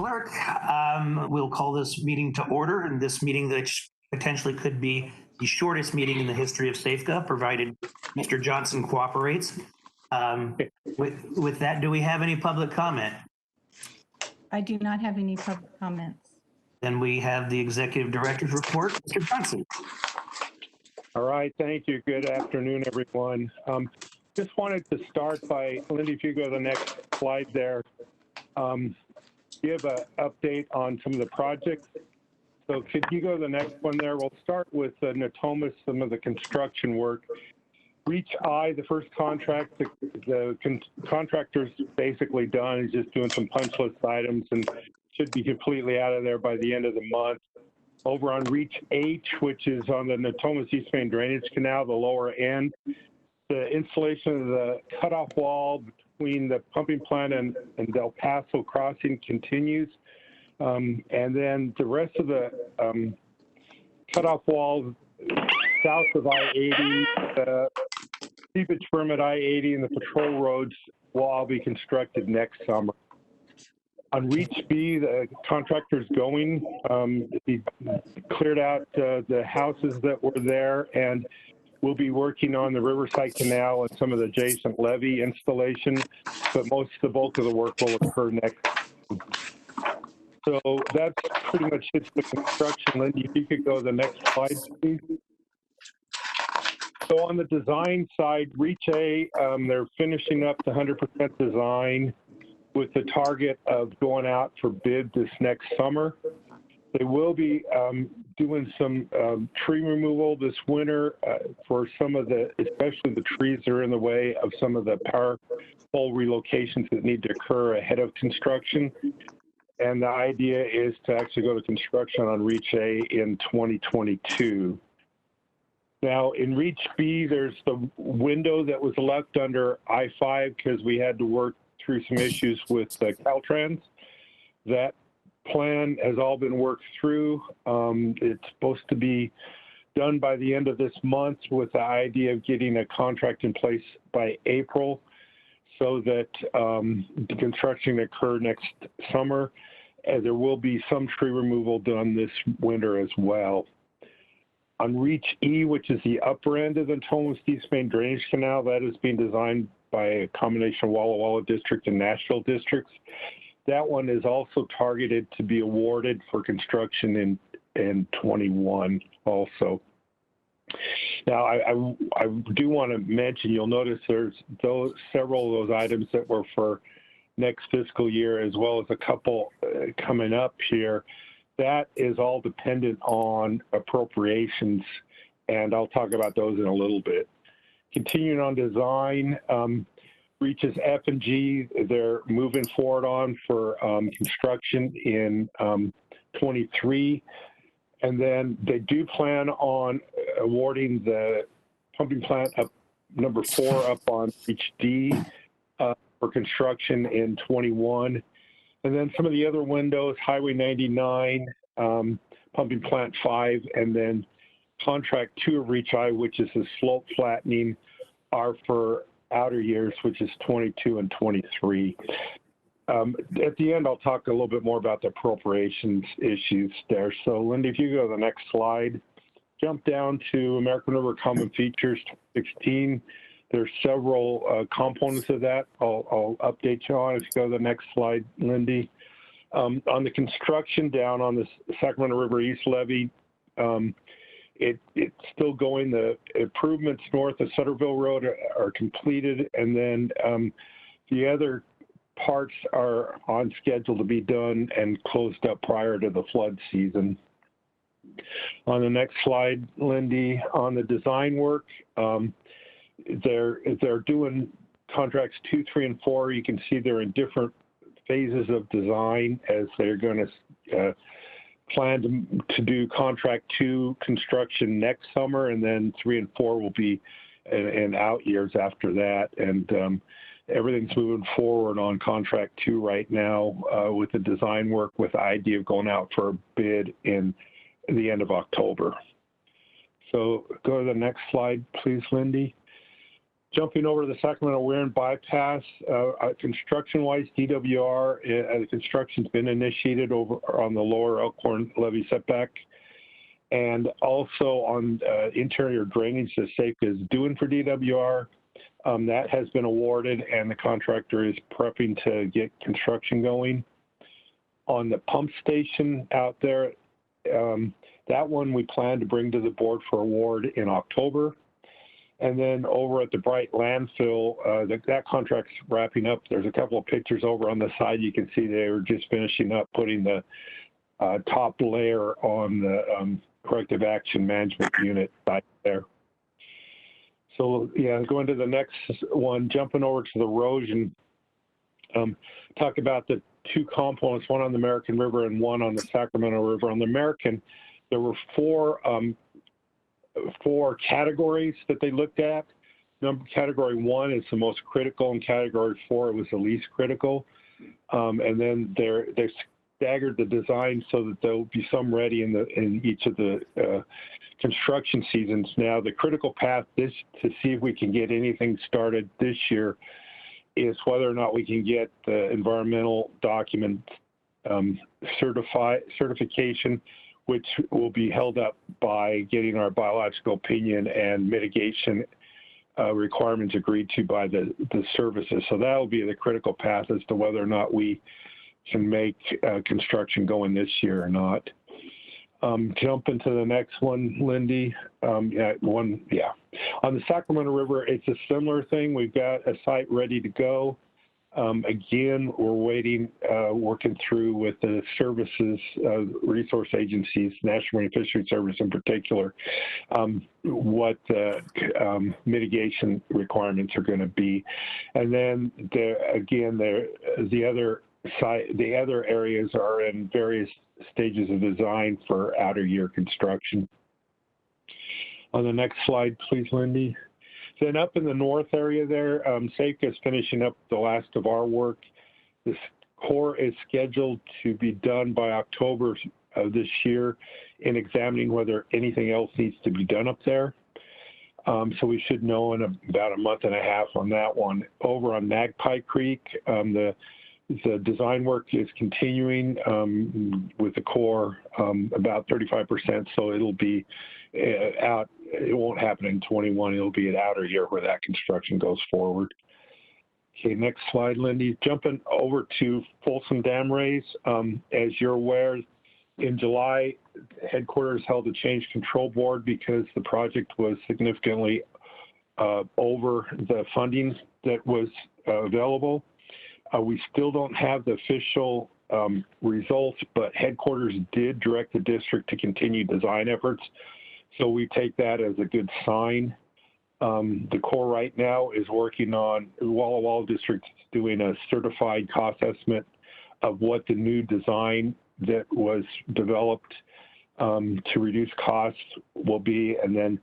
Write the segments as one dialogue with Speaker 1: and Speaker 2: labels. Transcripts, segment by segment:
Speaker 1: Clerk, we'll call this meeting to order, and this meeting that potentially could be the shortest meeting in the history of SAFCA, provided Mr. Johnson cooperates. With that, do we have any public comment?
Speaker 2: I do not have any public comments.
Speaker 1: Then we have the Executive Director's report. Mr. Johnson.
Speaker 3: All right, thank you. Good afternoon, everyone. Just wanted to start by, Lindy, if you go to the next slide there, give an update on some of the projects. So could you go to the next one there? We'll start with Natomas, some of the construction work. Reach I, the first contract, the contractor's basically done. He's just doing some punch list items and should be completely out of there by the end of the month. Over on Reach H, which is on the Natomas East Main Drainage Canal, the lower end, the installation of the cutoff wall between the pumping plant and Del Paso crossing continues. And then the rest of the cutoff wall south of I-80, the seepage permit I-80 and the patrol roads will all be constructed next summer. On Reach B, the contractor's going. He cleared out the houses that were there, and we'll be working on the Riverside Canal and some of the adjacent levee installation, but most of the bulk of the work will occur next. So that's pretty much it for construction. Lindy, if you could go to the next slide, please. So on the design side, Reach A, they're finishing up the 100% design with the target of going out for bid this next summer. They will be doing some tree removal this winter for some of the, especially the trees that are in the way of some of the power pole relocations that need to occur ahead of construction. And the idea is to actually go to construction on Reach A in 2022. Now in Reach B, there's the window that was left under I-5 because we had to work through some issues with Caltrans. That plan has all been worked through. It's supposed to be done by the end of this month with the idea of getting a contract in place by April so that the construction can occur next summer. And there will be some tree removal done this winter as well. On Reach E, which is the upper end of the Natomas East Main Drainage Canal, that is being designed by a combination of Walla Walla District and Nashville districts. That one is also targeted to be awarded for construction in 21 also. Now, I do want to mention, you'll notice there's several of those items that were for next fiscal year, as well as a couple coming up here. That is all dependent on appropriations, and I'll talk about those in a little bit. Continuing on design, Reaches F and G, they're moving forward on for construction in 23. And then they do plan on awarding the pumping plant up number 4 up on Reach D for construction in 21. And then some of the other windows, Highway 99, pumping plant 5, and then contract 2 of Reach I, which is the slope flattening, are for outer years, which is 22 and 23. At the end, I'll talk a little bit more about the appropriations issues there. So, Lindy, if you go to the next slide, jump down to American River Common Features 16. There's several components of that. I'll update you on if you go to the next slide, Lindy. On the construction down on the Sacramento River East Levee, it's still going. The improvements north of Sutterville Road are completed, and then the other parts are on schedule to be done and closed up prior to the flood season. On the next slide, Lindy, on the design work, they're doing contracts 2, 3, and 4. You can see they're in different phases of design as they're going to plan to do contract 2 construction next summer, and then 3 and 4 will be in out years after that. And everything's moving forward on contract 2 right now with the design work, with the idea of going out for a bid in the end of October. So go to the next slide, please, Lindy. Jumping over to the Sacramento River bypass, construction-wise, DWR, the construction's been initiated over on the lower Elkhorn levee setback, and also on interior drainage that SAFCA is doing for DWR. That has been awarded, and the contractor is prepping to get construction going. On the pump station out there, that one we plan to bring to the board for award in October. And then over at the Bright landfill, that contract's wrapping up. There's a couple of pictures over on the side. You can see they were just finishing up putting the top layer on the corrective action management unit site there. So yeah, going to the next one, jumping over to the erosion, talk about the two components, one on the American River and one on the Sacramento River. On the American, there were four categories that they looked at. Category 1 is the most critical, and category 4 was the least critical. And then they staggered the design so that there will be some ready in each of the construction seasons. Now, the critical path to see if we can get anything started this year is whether or not we can get the environmental document certification, which will be held up by getting our biological opinion and mitigation requirements agreed to by the services. So that will be the critical path as to whether or not we can make construction going this year or not. Jump into the next one, Lindy. On the Sacramento River, it's a similar thing. We've got a site ready to go. Again, we're waiting, working through with the services, resource agencies, National Marine Fisheries Service in particular, what the mitigation requirements are going to be. And then the other areas are in various stages of design for outer year construction. On the next slide, please, Lindy. Then up in the north area there, SAFCA is finishing up the last of our work. This core is scheduled to be done by October of this year in examining whether anything else needs to be done up there. So we should know in about a month and a half on that one. Over on Magpie Creek, the design work is continuing with the core about 35%, so it'll be out. It won't happen in 21. It'll be an outer year where that construction goes forward. Okay, next slide, Lindy. Jumping over to Folsom Dam raise. As you're aware, in July, headquarters held a change control board because the project was significantly over the funding that was available. We still don't have the official results, but headquarters did direct the district to continue design efforts. So we take that as a good sign. The Corps right now is working on, Walla Walla District is doing a certified cost estimate of what the new design that was developed to reduce costs will be, and then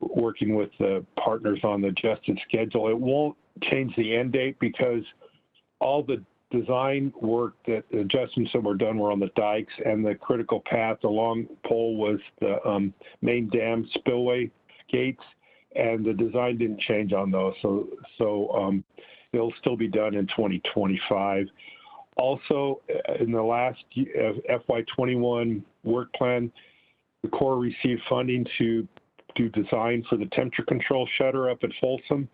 Speaker 3: working with the partners on the adjusted schedule. It won't change the end date because all the design work, that adjustments that were done were on the dikes, and the critical path, the long pole was the main dam spillway gates, and the design didn't change on those. So it'll still be done in 2025. Also, in the last FY21 work plan, the Corps received funding to do design for the temperature control shutter up at Folsom.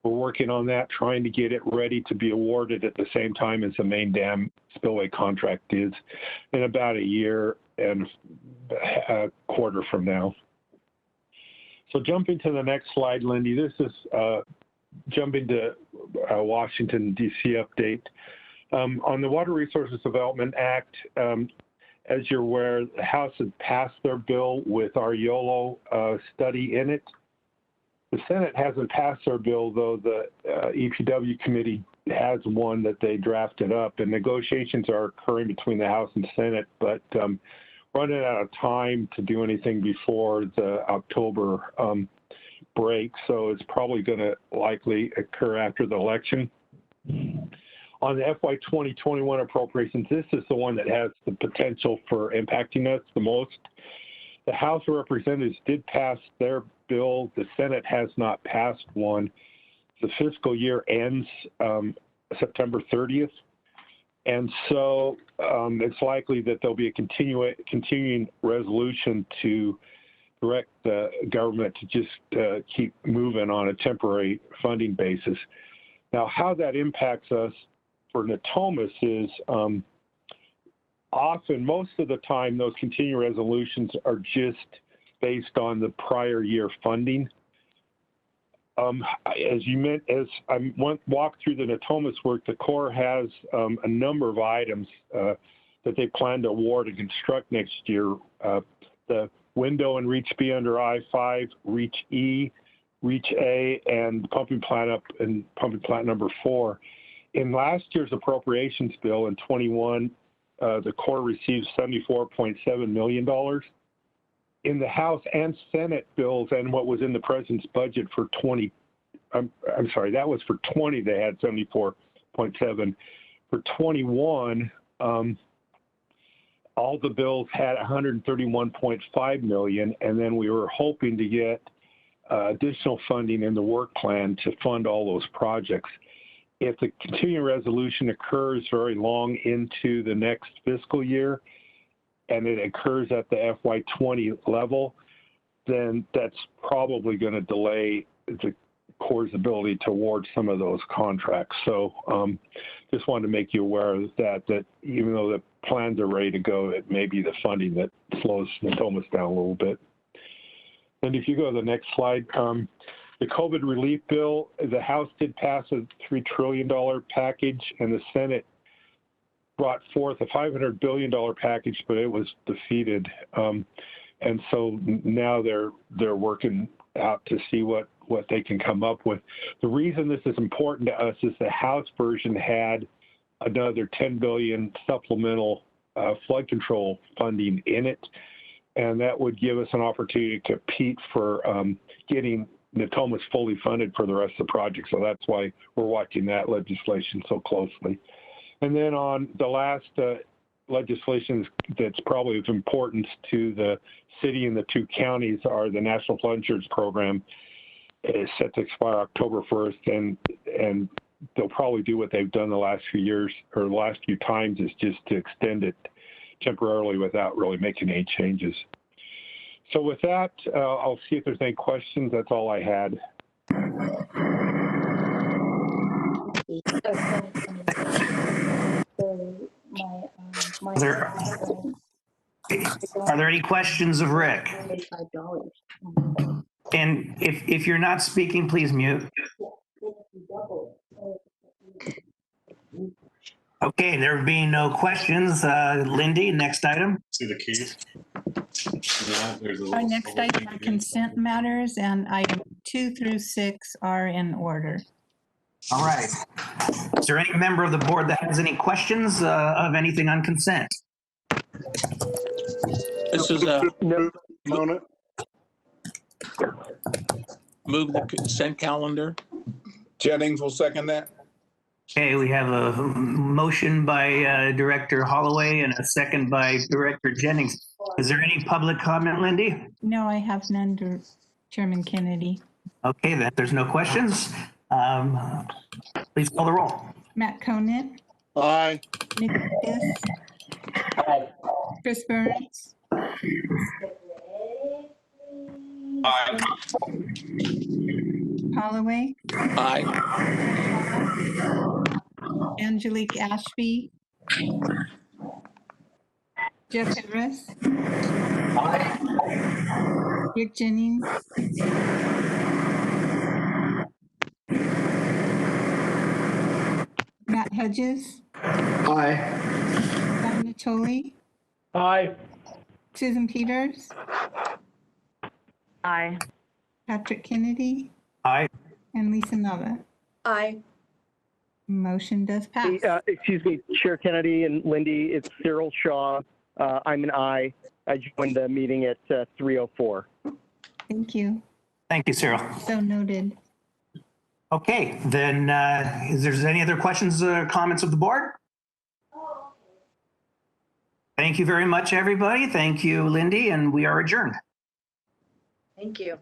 Speaker 3: We're working on that, trying to get it ready to be awarded at the same time as the main dam spillway contract is in about a year and a quarter from now. So jumping to the next slide, Lindy, this is jumping to Washington, D.C. update. On the Water Resources Development Act, as you're aware, the House has passed their bill with our YOLO study in it. The Senate hasn't passed their bill, though the EPW committee has one that they drafted up, and negotiations are occurring between the House and Senate, but running out of time to do anything before the October break, so it's probably going to likely occur after the election. On the FY 2021 appropriations, this is the one that has the potential for impacting us the most. The House of Representatives did pass their bill. The Senate has not passed one. the fiscal year ends September 30th. And so it's likely that there'll be a continuing resolution to direct the government to just keep moving on a temporary funding basis. Now, how that impacts us for Natomas is often, most of the time, those continuing resolutions are just based on the prior year funding. As I walked through the Natomas work, the Corps has a number of items that they plan to award and construct next year. The window and reach B under I-5, reach E, reach A, and pumping plant up and pumping plant number 4. In last year's appropriations bill in 21, the Corps received $74.7 million. In the House and Senate bills and what was in the president's budget for 20, I'm sorry, that was for 20, they had 74.7. For 21, all the bills had 131.5 million, and then we were hoping to get additional funding in the work plan to fund all those projects. If the continuing resolution occurs very long into the next fiscal year, and it occurs at the FY20 level, then that's probably going to delay the Corps' ability to award some of those contracts. So just wanted to make you aware of that even though the plans are ready to go, it may be the funding that slows Natomas down a little bit. And if you go to the next slide, the COVID relief bill, the House did pass a $3 trillion package, and the Senate brought forth a $500 billion package, but it was defeated. And so now they're working out to see what they can come up with. The reason this is important to us is the House version had another $10 billion supplemental flood control funding in it, and that would give us an opportunity to compete for getting Natomas fully funded for the rest of the project. So that's why we're watching that legislation so closely. And then on the last legislation that's probably of importance to the city and the 2 counties are the National Flood Insurance Program. It's set to expire October 1st, and they'll probably do what they've done the last few years or the last few times, is just to extend it temporarily without really making any changes. So with that, I'll see if there's any questions. That's all I had.
Speaker 1: Are there any questions of Rick? And if you're not speaking, please mute. Okay, there being no questions, Lindy, next item.
Speaker 4: See the keys?
Speaker 2: Our next item are consent matters, and item 2 through 6 are in order.
Speaker 1: All right. Is there any member of the board that has any questions of anything on consent?
Speaker 5: This is a
Speaker 3: Mona?
Speaker 5: move the consent calendar.
Speaker 6: Jennings will second that.
Speaker 1: Okay, we have a motion by Director Holloway and a second by Director Jennings. Is there any public comment, Lindy?
Speaker 2: No, I have none, Chairman Kennedy.
Speaker 1: Okay, then there's no questions. Please call the roll.
Speaker 2: Matt Conant,
Speaker 6: Aye.
Speaker 2: Nick Lucas, Chris Burns,
Speaker 4: Aye.
Speaker 2: Holloway,
Speaker 5: Aye.
Speaker 2: Angelique Ashby, Jeff Harris, Rick Jennings, Matt Hedges,
Speaker 6: Aye.
Speaker 2: Don Natoli,
Speaker 3: Aye.
Speaker 2: Susan Peters,
Speaker 7: Aye.
Speaker 2: Patrick Kennedy,
Speaker 1: Aye.
Speaker 2: and Lisa Nava.
Speaker 7: Aye.
Speaker 2: Motion does pass.
Speaker 8: Excuse me, Chair Kennedy and Lindy, it's Cyril Shaw. I'm an aye. I joined the meeting at 3:04.
Speaker 2: Thank you.
Speaker 1: Thank you, Cyril.
Speaker 2: So noted.
Speaker 1: Okay, then is there any other questions or comments of the board? Thank you very much, everybody. Thank you, Lindy, and we are adjourned.
Speaker 7: Thank you.